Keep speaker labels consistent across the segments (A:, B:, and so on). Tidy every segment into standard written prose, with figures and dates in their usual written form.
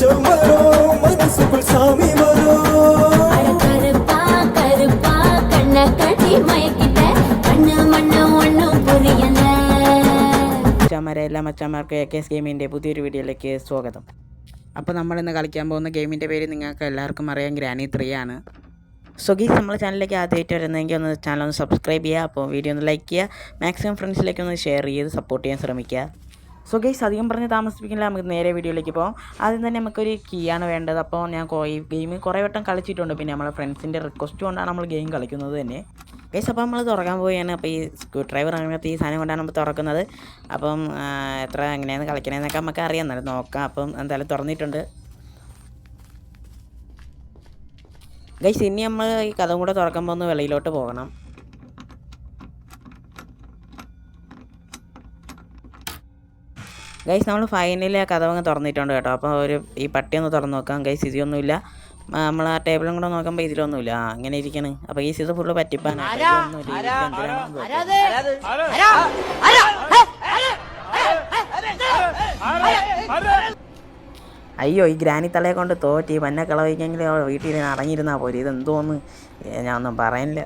A: வெளிச்சம் வரும் மனசுக்குள் சாமி வரும்
B: கருப்பா கருப்பா கண்ண கட்டி மயக்கிட்ட கண்ணு மண்ணு ஒண்ணும் புரியல.
C: മച്ചാന്മാരെ എല്ലാ മച്ചാന്മാർക്കും AK ഗെയിമിൻ്റെ പുതിയൊരു വീഡിയോയിലേക്ക് സ്വാഗതം. അപ്പോൾ നമ്മളിന്ന് കളിക്കാൻ പോകുന്ന ഗെയിമിൻ്റെ പേര് നിങ്ങൾക്ക് എല്ലാവർക്കും അറിയാം, ഗ്രാനി 3 ആണ്. സോ ഗീസ്, നമ്മുടെ ചാനലിലേക്ക് ആദ്യമായിട്ട് വരുന്നതെങ്കിൽ ഒന്ന് ചാനൽ ഒന്ന് സബ്സ്ക്രൈബ് ചെയ്യുക. അപ്പോൾ വീഡിയോ ഒന്ന് ലൈക്ക് ചെയ്യുക, മാക്സിമം ഫ്രണ്ട്സിലേക്ക് ഒന്ന് ഷെയർ ചെയ്ത് സപ്പോർട്ട് ചെയ്യാൻ ശ്രമിക്കുക. സോ ഗൈസ്, അധികം പറഞ്ഞ് താമസിപ്പിക്കില്ല, നമുക്ക് നേരെ വീഡിയോയിലേക്ക് പോകാം. ആദ്യം തന്നെ നമുക്കൊരു കീ ആണ് വേണ്ടത്. അപ്പോൾ ഞാൻ ഈ ഗെയിം കുറേ വട്ടം കളിച്ചിട്ടുണ്ട്, പിന്നെ നമ്മളെ ഫ്രണ്ട്സിൻ്റെ റിക്വസ്റ്റ് കൊണ്ടാണ് നമ്മൾ ഗെയിം കളിക്കുന്നത് തന്നെ. ഗൈസ്, അപ്പോൾ നമ്മൾ തുറക്കാൻ പോവുകയാണ്. അപ്പോൾ ഈ സ്ക്രൂ ഡ്രൈവർ അങ്ങനത്തെ ഈ സാധനം കൊണ്ടാണ് നമ്മൾ തുറക്കുന്നത്. അപ്പം എത്ര എങ്ങനെയാണ് കളിക്കണതെന്നൊക്കെ നമുക്ക് അറിയാം, എന്നാലും നോക്കാം. അപ്പം എന്തായാലും തുറന്നിട്ടുണ്ട്. ഗൈസ്, ഇനി നമ്മൾ ഈ കഥ കൂടെ തുറക്കുമ്പോൾ ഒന്ന് വെളിയിലോട്ട് പോകണം. ഗൈസ്, നമ്മൾ ഫൈനലി ആ കഥവങ്ങ് തുറന്നിട്ടുണ്ട് കേട്ടോ. അപ്പോൾ ഈ പട്ടി ഒന്ന് തുറന്ന് നോക്കാം. ഗൈസ്, ഇതൊന്നുമില്ല. നമ്മൾ ആ ടേബിളും കൂടെ നോക്കുമ്പോൾ ഇതിലൊന്നുമില്ല. അങ്ങനെ ഇരിക്കണ്. അപ്പോൾ ഗൈസ്, ഇത് ഫുള്ള് പറ്റിപ്പാണ്. അയ്യോ, ഈ ഗ്രാനി തലയെ കൊണ്ട് തോറ്റി പന്നെ കളവിക്കെങ്കിൽ വീട്ടിൽ അടങ്ങിയിരുന്നാൽ പോലും. ഇതെന്തോന്ന് ഞാൻ ഒന്നും പറയാനില്ല.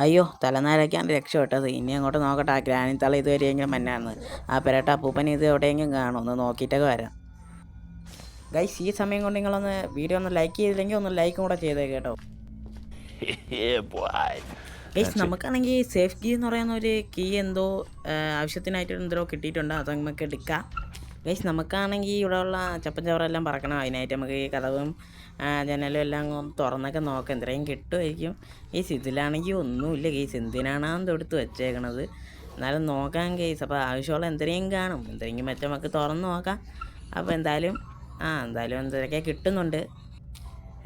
C: അയ്യോ, തലനാരൊക്കെയാണ് രക്ഷപ്പെട്ടത്. ഇനി അങ്ങോട്ട് നോക്കട്ടെ, ആ ഗ്രാനി തല ഇതുവരെയെങ്കിലും മന്നാണ്. ആ പെരട്ട അപ്പൂപ്പൻ ഇത് എവിടെയെങ്കിലും കാണും, ഒന്ന് നോക്കിയിട്ടൊക്കെ വരാം. ഗൈസ്, ഈ സമയം കൊണ്ട് നിങ്ങളൊന്ന് വീഡിയോ ഒന്ന് ലൈക്ക് ചെയ്തില്ലെങ്കിൽ ഒന്ന് ലൈക്കും കൂടെ ചെയ്തേക്ക് കേട്ടോ. ഗൈസ്, നമുക്കാണെങ്കിൽ സേഫ് കീ എന്ന് പറയുന്ന ഒരു കീ എന്തോ ആവശ്യത്തിനായിട്ട് എന്തോ കിട്ടിയിട്ടുണ്ട്, അത് നമുക്ക് എടുക്കാം. ഗൈസ്, നമുക്കാണെങ്കിൽ ഇവിടെയുള്ള ചപ്പൻ ചവറെല്ലാം പറക്കണം. അതിനായിട്ട് നമുക്ക് ഈ കഥവും ജനലും എല്ലാം തുറന്നൊക്കെ നോക്കാം, എന്തെങ്കിലും കിട്ടുമായിരിക്കും. ഗൈസ്, ഇതിലാണെങ്കിൽ ഒന്നുമില്ല. ഗൈസ്, എന്തിനാണ് തൊടുത്ത് വെച്ചേക്കണത്, എന്നാലും നോക്കാം ഗൈസ്. അപ്പോൾ ആവശ്യമുള്ള എന്തെങ്കിലും കാണും, എന്തെങ്കിലും മറ്റേ നമുക്ക് തുറന്ന് നോക്കാം. അപ്പോൾ എന്തായാലും എന്തൊക്കെ കിട്ടുന്നുണ്ട്.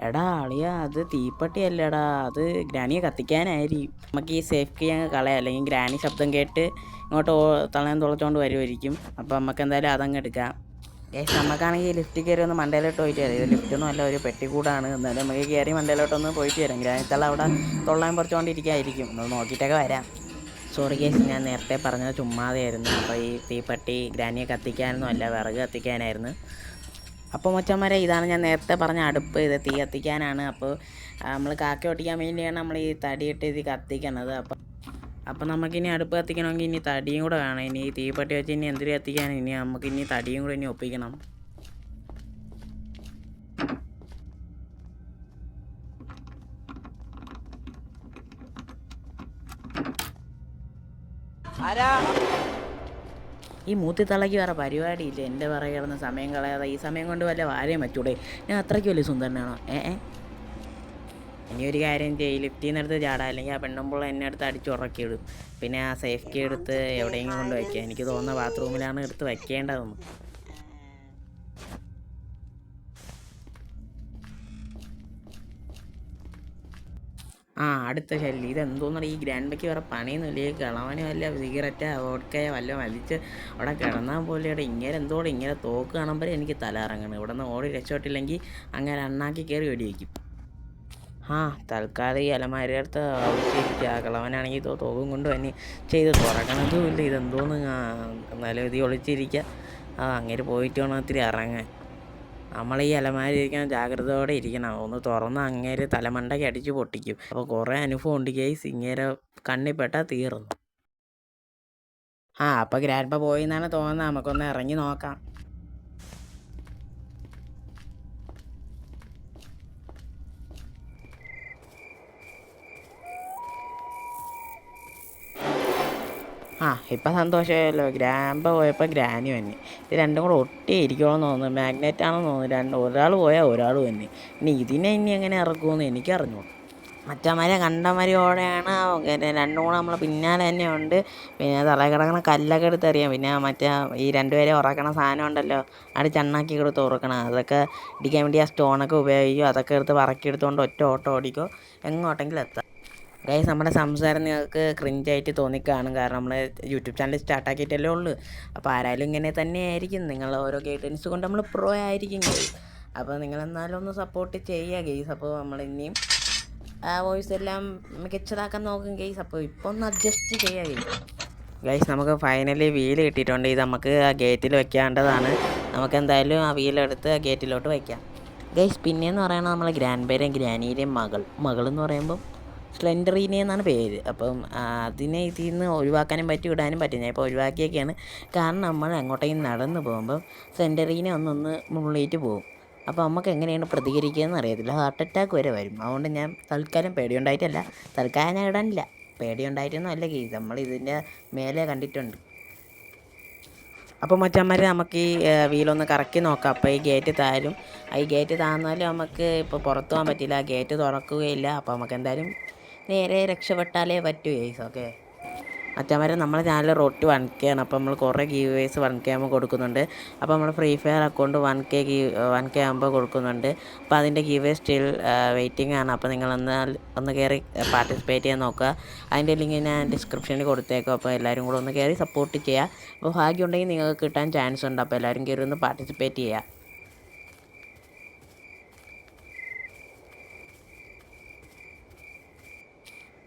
C: എടാ അളിയാ, അത് തീപ്പട്ടിയല്ലടാ, അത് ഗ്രാനിയെ കത്തിക്കാനായിരിക്കും. നമുക്ക് ഈ സേഫ് കീ അങ്ങ് കളയാം, അല്ലെങ്കിൽ ഗ്രാനി ശബ്ദം കേട്ട് ഇങ്ങോട്ട് തളയാൻ തുളച്ചുകൊണ്ട് വരുമായിരിക്കും. അപ്പോൾ നമുക്ക് എന്തായാലും അതങ്ങ് എടുക്കാം. ഗൈസ്, നമുക്കാണെങ്കിൽ ലിഫ്റ്റ് കയറി ഒന്ന് മണ്ടയിലോട്ട് പോയിട്ട് വരാം. ഇത് ലിഫ്റ്റൊന്നും അല്ല, ഒരു പെട്ടിക്കൂടാണ്. എന്നാലും നമുക്ക് കയറി മണ്ടയിലോട്ടൊന്ന് പോയിട്ട് വരാം. ഗ്രാനിത്തള അവിടെ തൊള്ളാൻ പറിച്ചുകൊണ്ടിരിക്കുകയായിരിക്കും, ഒന്ന് നോക്കിയിട്ടൊക്കെ വരാം. സോറി ഗൈസ്, ഞാൻ നേരത്തെ പറഞ്ഞത് ചുമ്മാതെയായിരുന്നു. അപ്പോൾ ഈ തീപ്പട്ടി ഗ്രാനിയെ കത്തിക്കാനൊന്നും അല്ല, വിറക് കത്തിക്കാനായിരുന്നു. അപ്പോൾ മച്ചന്മാരെ, ഇതാണ് ഞാൻ നേരത്തെ പറഞ്ഞ അടുപ്പ്. ഇത് തീ കത്തിക്കാനാണ്. അപ്പോൾ നമ്മൾ കാക്ക ഒട്ടിക്കാൻ വേണ്ടിയാണ് നമ്മൾ ഈ തടിയിട്ട് ഇത് കത്തിക്കണത്. അപ്പോൾ നമുക്കിനി അടുപ്പ് കത്തിക്കണമെങ്കിൽ ഇനി തടിയും കൂടെ വേണം. ഇനി ഈ തീപ്പട്ടി വെച്ച് ഇനി എന്തിനു കത്തിക്കാൻ, ഇനി നമുക്കിനി തടിയും കൂടെ ഇനി ഒപ്പിക്കണം. ഈ മൂത്തിത്തളയ്ക്ക് വേറെ പരിപാടിയില്ല, എൻ്റെ പുറകെ കിടന്ന് സമയം കളയാതെ ഈ സമയം കൊണ്ട് വല്ല വാരയും വെച്ചൂടെ? ഞാൻ അത്രയ്ക്ക് വലിയ സുന്ദരനാണോ? ഇനി ഒരു കാര്യം ചെയ്യും, ലിഫ്റ്റിൽ നിന്ന് എടുത്ത് ചാടാം, അല്ലെങ്കിൽ ആ പെണ്ണുമ്പോൾ എന്നെ അടുത്ത് അടിച്ച് ഉറക്കിയിടും. പിന്നെ ആ സേഫ് കീ എടുത്ത് എവിടെയെങ്കിലും കൊണ്ട് വയ്ക്കുക. എനിക്ക് തോന്നുന്ന ബാത്റൂമിലാണ് എടുത്ത് വയ്ക്കേണ്ടതെന്ന്. അടുത്ത ശല്യം ഇതെന്തോന്നാണ്? ഈ ഗ്രാൻഡയ്ക്ക് വേറെ പണിയൊന്നുമില്ല. ഈ കളവന് വല്ല സിഗരറ്റ് വോഡ്ക്കയോ വല്ല വലിച്ച് അവിടെ കിടന്നാൽ പോലെ ഇവിടെ ഇങ്ങനെ തോക്ക് കാണുമ്പോൾ എനിക്ക് തല ഇറങ്ങണം. ഇവിടെ നിന്ന് ഓടി രക്ഷപ്പെട്ടില്ലെങ്കിൽ അങ്ങനെ അണ്ണാക്കി കയറി വെടി വയ്ക്കും. തൽക്കാലം ഈ അലമാരിയുടെ അടുത്ത് ഒളിച്ചിരിക്കുക. കളവനാണെങ്കിൽ തോക്കും കൊണ്ട് തന്നെ ചെയ്ത് തുറക്കണതും ഇല്ല. ഇതെന്തോന്ന് എന്നാലും ഇത് ഒളിച്ചിരിക്കുക. അങ്ങനെ പോയിട്ട് വേണം ഇത്തിരി ഇറങ്ങാൻ. നമ്മൾ ഈ അലമാരി ഇരിക്കാൻ ജാഗ്രതയോടെ ഇരിക്കണം. ഒന്ന് തുറന്ന് അങ്ങേര് തലമണ്ടയ്ക്ക് അടിച്ച് പൊട്ടിക്കും. അപ്പോൾ കുറേ അനുഭവം ഉണ്ട് ഗൈസ്, ഇങ്ങേരെ കണ്ണിപ്പെട്ടാൽ തീർന്നു. അപ്പോൾ ഗ്രാൻഡ്പ പോയി എന്നാണ് തോന്നുന്നത്. നമുക്കൊന്ന് ഇറങ്ങി നോക്കാം. ഇപ്പം സന്തോഷമായല്ലോ. ഗ്രാൻഡ്പ പോയപ്പോൾ ഗ്രാനി വന്നി. ഇത് രണ്ടും കൂടെ ഒട്ടിയിരിക്കുമെന്ന് തോന്നുന്നു. മാഗ്നറ്റാണെന്ന് തോന്നുന്നു. ഒരാൾ പോയാൽ ഒരാൾ വന്നി. ഇനി എങ്ങനെ ഇറക്കുമെന്ന് എനിക്കറിഞ്ഞു. മറ്റന്മാരെ കണ്ടമാരിയോടെയാണ് രണ്ടും കൂടെ നമ്മളെ പിന്നാലെ തന്നെ ഉണ്ട്. പിന്നെ തറയിൽ കിടക്കണ കല്ലൊക്കെ എടുത്തറിയാം. പിന്നെ മറ്റേ ഈ രണ്ടുപേരെ ഉറക്കണ സാധനം ഉണ്ടല്ലോ, ചണ്ണാക്കി എടുത്ത് ഉറക്കണം. അതൊക്കെ ഇടിക്കാൻ വേണ്ടി ആ സ്റ്റോണൊക്കെ ഉപയോഗിക്കും. അതൊക്കെ എടുത്ത് പറക്കിയെടുത്തുകൊണ്ട് ഒറ്റ ഓട്ടം ഓടിക്കോ, എങ്ങോട്ടെങ്കിലും എത്താം. ഗൈസ്, നമ്മുടെ സംസാരം നിങ്ങൾക്ക് ക്രിഞ്ചായിട്ട് തോന്നിക്കാണും, കാരണം നമ്മൾ യൂട്യൂബ് ചാനൽ സ്റ്റാർട്ടാക്കിയിട്ടല്ലേ ഉള്ളൂ. അപ്പോൾ ആരായാലും ഇങ്ങനെ തന്നെ ആയിരിക്കും. നിങ്ങൾ ഓരോ ഗൈഡൻസ് കൊണ്ട് നമ്മൾ പ്രോ ആയിരിക്കും ഗൈസ്. അപ്പോൾ നിങ്ങളെന്നാലും ഒന്ന് സപ്പോർട്ട് ചെയ്യുക ഗൈസ്. അപ്പോൾ നമ്മൾ ഇനിയും വോയിസ് എല്ലാം മികച്ചതാക്കാൻ നോക്കും ഗൈസ്. അപ്പോൾ ഇപ്പോൾ ഒന്ന് അഡ്ജസ്റ്റ് ചെയ്യുക ഗൈസ്. നമുക്ക് ഫൈനലി വീല് കിട്ടിയിട്ടുണ്ട്. ഇത് നമുക്ക് ആ ഗേറ്റിൽ വെക്കേണ്ടതാണ്. നമുക്ക് എന്തായാലും ആ വീലെടുത്ത് ഗേറ്റിലോട്ട് വയ്ക്കാം. ഗൈസ് പിന്നെയെന്ന് പറയുന്നത് നമ്മളെ ഗ്രാൻഡ് പേരെയും ഗ്രാനിയുടെയും മകളെന്ന് പറയുമ്പം സ്ലെൻഡറീനെ എന്നാണ് പേര്. അപ്പം അതിനെ ഇതിൽ നിന്ന് ഒഴിവാക്കാനും പറ്റി വിടാനും പറ്റും. ഞാൻ ഇപ്പോൾ ഒഴിവാക്കിയൊക്കെയാണ്. കാരണം നമ്മൾ അങ്ങോട്ടേക്ക് നടന്ന് പോകുമ്പം സ്ലെൻഡറീനെ ഒന്നൊന്ന് മുള്ളിയിട്ട് പോകും. അപ്പോൾ നമുക്ക് എങ്ങനെയാണ് പ്രതികരിക്കുകയെന്ന് അറിയത്തില്ല. ഹാർട്ട് അറ്റാക്ക് വരെ വരും. അതുകൊണ്ട് ഞാൻ തൽക്കാലം പേടിയുണ്ടായിട്ടല്ല, തൽക്കാലം ഞാൻ ഇടാനില്ല. പേടിയുണ്ടായിട്ടൊന്നും അല്ല കേസ്, നമ്മൾ ഇതിൻ്റെ മേലെ കണ്ടിട്ടുണ്ട്. അപ്പോൾ മച്ചന്മാർ നമുക്ക് ഈ വീലൊന്ന് കറക്കി നോക്കാം. അപ്പോൾ ഈ ഗേറ്റ് താരും, ഈ ഗേറ്റ് താഴ്ന്നാലും നമുക്ക് ഇപ്പോൾ പുറത്തു പോകാൻ പറ്റില്ല, ഗേറ്റ് തുറക്കുകയില്ല. അപ്പോൾ നമുക്ക് എന്തായാലും നേരെ രക്ഷപ്പെട്ടാലേ പറ്റൂ ഗൈസ്. ഓക്കെ മച്ചന്മാർ നമ്മുടെ ചാനൽ റോട്ട് 1K ആണ്. അപ്പോൾ നമ്മൾ കുറേ ഗീവേസ് 1K ആകുമ്പോൾ കൊടുക്കുന്നുണ്ട്. അപ്പോൾ നമ്മൾ ഫ്രീ ഫയർ അക്കൗണ്ട് 1K ആകുമ്പോൾ കൊടുക്കുന്നുണ്ട്. അപ്പോൾ അതിൻ്റെ ഗീവേ സ്റ്റിൽ വെയിറ്റിംഗ് ആണ്. അപ്പോൾ ഒന്ന് കയറി പാർട്ടിസിപ്പേറ്റ് ചെയ്യാൻ നോക്കുക. അതിൻ്റെ ലിങ്ക് ഞാൻ ഡിസ്ക്രിപ്ഷനിൽ കൊടുത്തേക്കും. അപ്പോൾ എല്ലാവരും കൂടെ ഒന്ന് കയറി സപ്പോർട്ട് ചെയ്യുക. അപ്പോൾ ഭാഗ്യം ഉണ്ടെങ്കിൽ നിങ്ങൾക്ക് കിട്ടാൻ ചാൻസ് ഉണ്ട്. അപ്പോൾ എല്ലാവരും കയറി ഒന്ന് പാർട്ടിസിപ്പേറ്റ് ചെയ്യുക.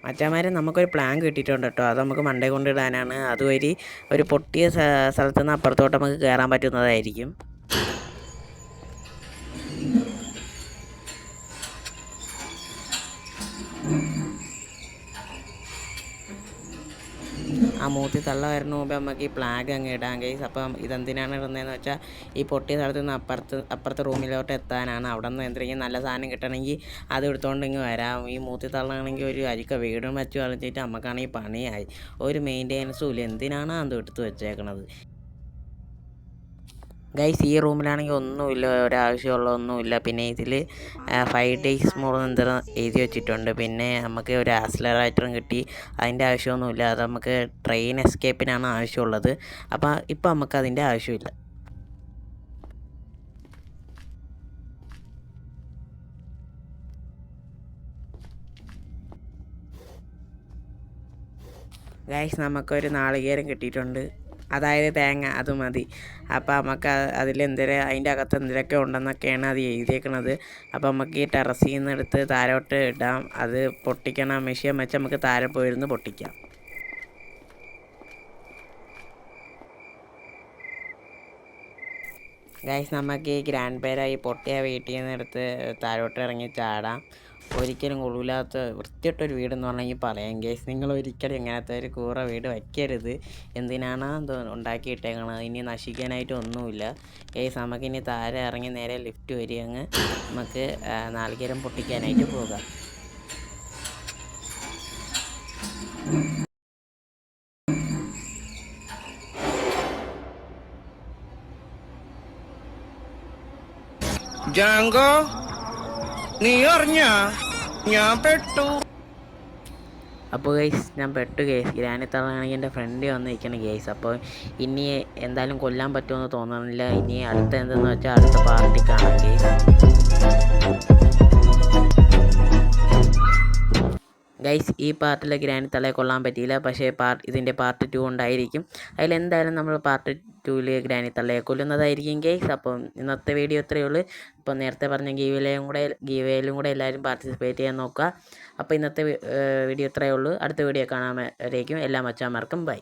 C: മച്ചാന്മാരെ നമുക്കൊരു പ്ലാൻ കിട്ടിയിട്ടുണ്ട് കേട്ടോ. അത് നമുക്ക് മണ്ടേ കൊണ്ടിടാനാണ്. അതുവഴി ഒരു പൊട്ടിയ സ്ഥലത്തു നിന്ന് അപ്പുറത്തോട്ട് നമുക്ക് കയറാൻ പറ്റുന്നതായിരിക്കും. ആ മൂത്തി തള്ള വരുന്ന മുമ്പ് നമുക്ക് ഈ ഫ്ലാഗ് അങ്ങ് ഇടാം ഗൈസ്. അപ്പം ഇതെന്തിനാണ് ഇടുന്നതെന്ന് വെച്ചാൽ ഈ പൊട്ടിയ സ്ഥലത്ത് നിന്ന് അപ്പുറത്തെ റൂമിലോട്ട് എത്താനാണ്. അവിടെ നിന്ന് എന്തെങ്കിലും നല്ല സാധനം കിട്ടണമെങ്കിൽ അത് എടുത്തുകൊണ്ട് ഇങ്ങ് വരാം. ഈ മൂത്തി തള്ളാണെങ്കിൽ ഒരു അരിക്ക വീടും വെച്ച് കളിച്ചിട്ട് നമുക്കാണെങ്കിൽ പണിയായി. ഒരു മെയിൻ്റെനൻസും ഇല്ല. എന്തിനാണ് അത് എടുത്ത് വെച്ചേക്കണത് ഗൈസ്. ഈ റൂമിലാണെങ്കിൽ ഒന്നുമില്ല, ഒരാവശ്യമുള്ള ഒന്നുമില്ല. പിന്നെ ഇതിൽ 5 days മോഡ് എന്തെങ്കിലും എഴുതി വെച്ചിട്ടുണ്ട്. പിന്നെ നമുക്ക് ഒരു ആക്സിലറേറ്ററും കിട്ടി. അതിൻ്റെ ആവശ്യമൊന്നുമില്ല. അത് നമുക്ക് ട്രെയിൻ എസ്കേപ്പിനാണ് ആവശ്യമുള്ളത്. അപ്പോൾ ഇപ്പം നമുക്ക് അതിൻ്റെ ആവശ്യമില്ല. ഗൈസ് നമുക്കൊരു നാളികേരം കിട്ടിയിട്ടുണ്ട്, അതായത് തേങ്ങ, അത് മതി. അപ്പോൾ നമുക്ക് അതിൻ്റെ അകത്ത് എന്തിനൊക്കെ ഉണ്ടെന്നൊക്കെയാണ് അത് എഴുതിയേക്കുന്നത്. അപ്പോൾ നമുക്ക് ഈ ടെറസിൽ നിന്ന് എടുത്ത് താരോട്ട് ഇടാം. അത് പൊട്ടിക്കണം, മെഷീൻ വെച്ച് നമുക്ക് താഴെ പോയിരുന്ന് പൊട്ടിക്കാം. ഗൈസ് നമുക്ക് ഈ ഗ്രാൻഡ് പേരായി പൊട്ടിയ വീട്ടിൽ നിന്ന് എടുത്ത് താഴോട്ട് ഇറങ്ങി ചാടാം. ഒരിക്കലും കൊള്ളൂലാത്ത വൃത്തിയിട്ടൊരു വീടെന്ന് പറഞ്ഞെങ്കിൽ പറയാം ഗൈസ്. നിങ്ങൾ ഒരിക്കലും ഇങ്ങനത്തെ ഒരു കൂറ വീട് വയ്ക്കരുത്. എന്തിനാണ് ഉണ്ടാക്കിയിട്ടേക്കണത്? ഇനി നശിക്കാനായിട്ട് ഒന്നുമില്ല ഗൈസ്. നമുക്കിനി താഴെ ഇറങ്ങി നേരെ ലിഫ്റ്റ് വരിക അങ്ങ് നമുക്ക് നാളികേരം പൊട്ടിക്കാനായിട്ട് പോകാം.
D: ജാങ്കോ, നീ അറിഞ്ഞ ഞാൻ പെട്ടു.
C: അപ്പോൾ ഗൈസ് ഞാൻ പെട്ടു ഗൈസ്. ഗ്രാനിത്തള്ളാണെങ്കിൽ എൻ്റെ ഫ്രണ്ട് വന്നിരിക്കണം ഗൈസ്. അപ്പോൾ ഇനി എന്തായാലും കൊല്ലാൻ പറ്റുമെന്ന് തോന്നുന്നില്ല. ഇനി അടുത്ത എന്തെന്ന് വെച്ചാൽ അടുത്ത പാർട്ടി കാണാം ഗൈസ്. ഗൈസ് ഈ പാർട്ടിലെ ഗ്രാനിത്തള്ളയെ കൊള്ളാൻ പറ്റിയില്ല. പക്ഷേ ഇതിൻ്റെ പാർട്ട് 2 ഉണ്ടായിരിക്കും. അതിലെന്തായാലും നമ്മൾ പാർട്ട് 2 ഗ്രാനിത്തള്ളയെ കൊല്ലുന്നതായിരിക്കും ഗൈസ്. അപ്പം ഇന്നത്തെ വീഡിയോ ഇത്രയേ ഉള്ളൂ. ഇപ്പോൾ നേരത്തെ പറഞ്ഞ ഗീവേയിലും കൂടെ എല്ലാവരും പാർട്ടിസിപ്പേറ്റ് ചെയ്യാൻ നോക്കുക. അപ്പോൾ ഇന്നത്തെ വീഡിയോ ഇത്രയേ ഉള്ളൂ. അടുത്ത വീഡിയോ കാണാൻ വരേക്കും എല്ലാ മച്ചാന്മാർക്കും ബൈ.